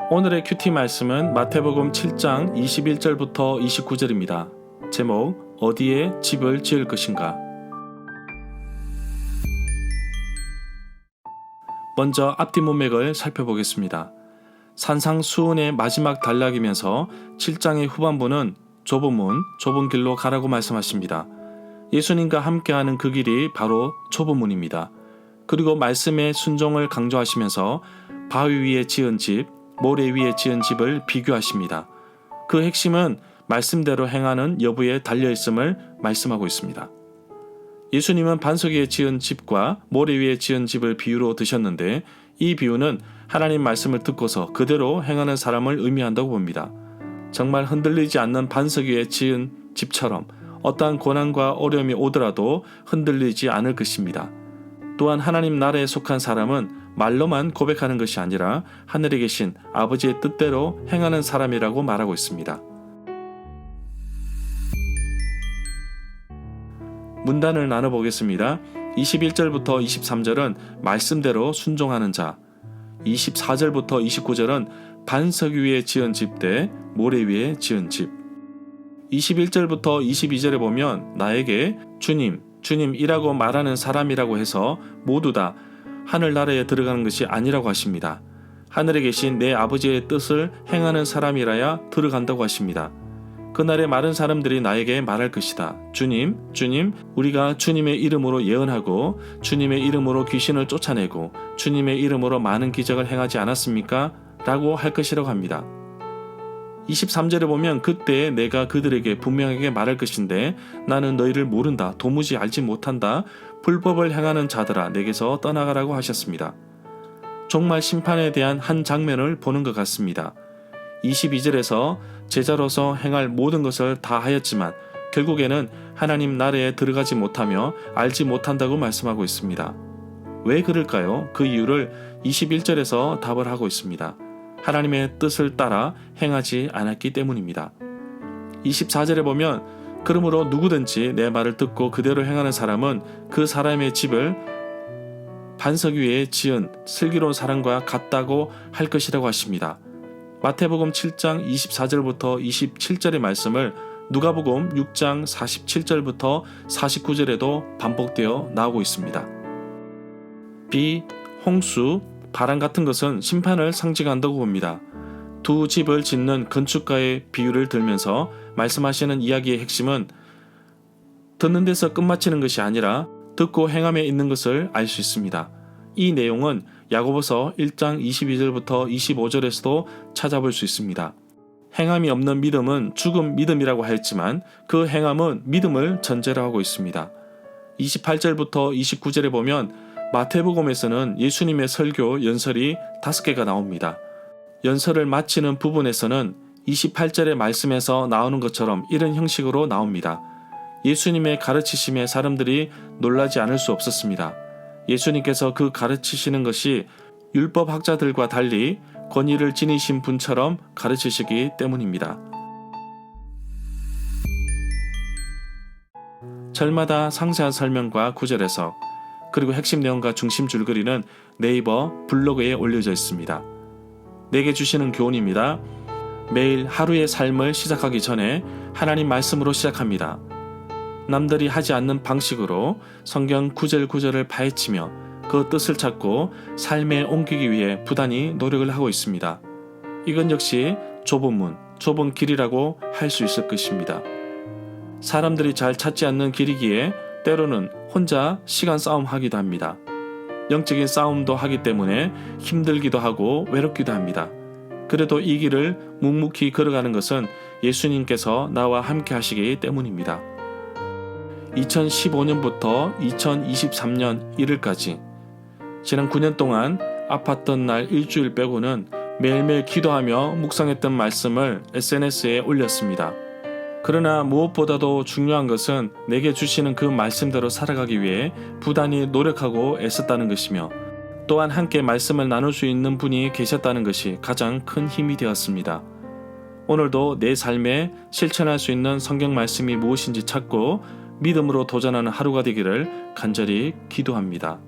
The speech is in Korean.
오늘의 큐티 말씀은 마태복음 7장 21절부터 29절입니다. 제목, 어디에 집을 지을 것인가? 먼저 앞뒤 문맥을 살펴보겠습니다. 산상수훈의 마지막 단락이면서 7장의 후반부는 좁은 문, 좁은 길로 가라고 말씀하십니다. 예수님과 함께하는 그 길이 바로 좁은 문입니다. 그리고 말씀의 순종을 강조하시면서 바위 위에 지은 집, 모래 위에 지은 집을 비교하십니다. 그 핵심은 말씀대로 행하는 여부에 달려있음을 말씀하고 있습니다. 예수님은 반석 위에 지은 집과 모래 위에 지은 집을 비유로 드셨는데 이 비유는 하나님 말씀을 듣고서 그대로 행하는 사람을 의미한다고 봅니다. 정말 흔들리지 않는 반석 위에 지은 집처럼 어떠한 고난과 어려움이 오더라도 흔들리지 않을 것입니다. 또한 하나님 나라에 속한 사람은 말로만 고백하는 것이 아니라 하늘에 계신 아버지의 뜻대로 행하는 사람이라고 말하고 있습니다. 문단을 나눠보겠습니다. 21절부터 23절은 말씀대로 순종하는 자, 24절부터 29절은 반석 위에 지은 집 대 모래 위에 지은 집. 21절부터 22절에 보면 나에게 주님이라고 말하는 사람이라고 해서 모두 다 하늘나라에 들어가는 것이 아니라고 하십니다. 하늘에 계신 내 아버지의 뜻을 행하는 사람이라야 들어간다고 하십니다. 그날에 많은 사람들이 나에게 말할 것이다. 주님, 우리가 주님의 이름으로 예언하고 주님의 이름으로 귀신을 쫓아내고 주님의 이름으로 많은 기적을 행하지 않았습니까? 라고 할 것이라고 합니다. 23절에 보면 그때 내가 그들에게 분명하게 말할 것인데 나는 너희를 모른다. 도무지 알지 못한다. 불법을 행하는 자들아 내게서 떠나가라고 하셨습니다. 종말 심판에 대한 한 장면을 보는 것 같습니다. 22절에서 제자로서 행할 모든 것을 다 하였지만 결국에는 하나님 나라에 들어가지 못하며 알지 못한다고 말씀하고 있습니다. 왜 그럴까요? 그 이유를 21절에서 답을 하고 있습니다. 하나님의 뜻을 따라 행하지 않았기 때문입니다. 24절에 보면 그러므로 누구든지 내 말을 듣고 그대로 행하는 사람은 그 사람의 집을 반석 위에 지은 슬기로운 사람과 같다고 할 것이라고 하십니다. 마태복음 7장 24절부터 27절의 말씀을 누가복음 6장 47절부터 49절에도 반복되어 나오고 있습니다. 비, 홍수, 바람 같은 것은 심판을 상징한다고 봅니다. 두 집을 짓는 건축가의 비유를 들면서 말씀하시는 이야기의 핵심은 듣는 데서 끝마치는 것이 아니라 듣고 행함에 있는 것을 알 수 있습니다. 이 내용은 야고보서 1장 22절부터 25절에서도 찾아볼 수 있습니다. 행함이 없는 믿음은 죽은 믿음이라고 하였지만 그 행함은 믿음을 전제로 하고 있습니다. 28절부터 29절에 보면 마태복음에서는 예수님의 설교 연설이 5개가 나옵니다. 연설을 마치는 부분에서는 28절의 말씀에서 나오는 것처럼 이런 형식으로 나옵니다. 예수님의 가르치심에 사람들이 놀라지 않을 수 없었습니다. 예수님께서 그 가르치시는 것이 율법학자들과 달리 권위를 지니신 분처럼 가르치시기 때문입니다. 절마다 상세한 설명과 구절에서 그리고 핵심 내용과 중심 줄거리는 네이버 블로그에 올려져 있습니다. 내게 주시는 교훈입니다. 매일 하루의 삶을 시작하기 전에 하나님 말씀으로 시작합니다. 남들이 하지 않는 방식으로 성경 구절구절을 파헤치며 그 뜻을 찾고 삶에 옮기기 위해 부단히 노력을 하고 있습니다. 이건 역시 좁은 문, 좁은 길이라고 할 수 있을 것입니다. 사람들이 잘 찾지 않는 길이기에 때로는 혼자 시간 싸움하기도 합니다. 영적인 싸움도 하기 때문에 힘들기도 하고 외롭기도 합니다. 그래도 이 길을 묵묵히 걸어가는 것은 예수님께서 나와 함께 하시기 때문입니다. 2015년부터 2023년 1월까지 지난 9년 동안 아팠던 날 일주일 빼고는 매일매일 기도하며 묵상했던 말씀을 SNS에 올렸습니다. 그러나 무엇보다도 중요한 것은 내게 주시는 그 말씀대로 살아가기 위해 부단히 노력하고 애썼다는 것이며 또한 함께 말씀을 나눌 수 있는 분이 계셨다는 것이 가장 큰 힘이 되었습니다. 오늘도 내 삶에 실천할 수 있는 성경 말씀이 무엇인지 찾고 믿음으로 도전하는 하루가 되기를 간절히 기도합니다.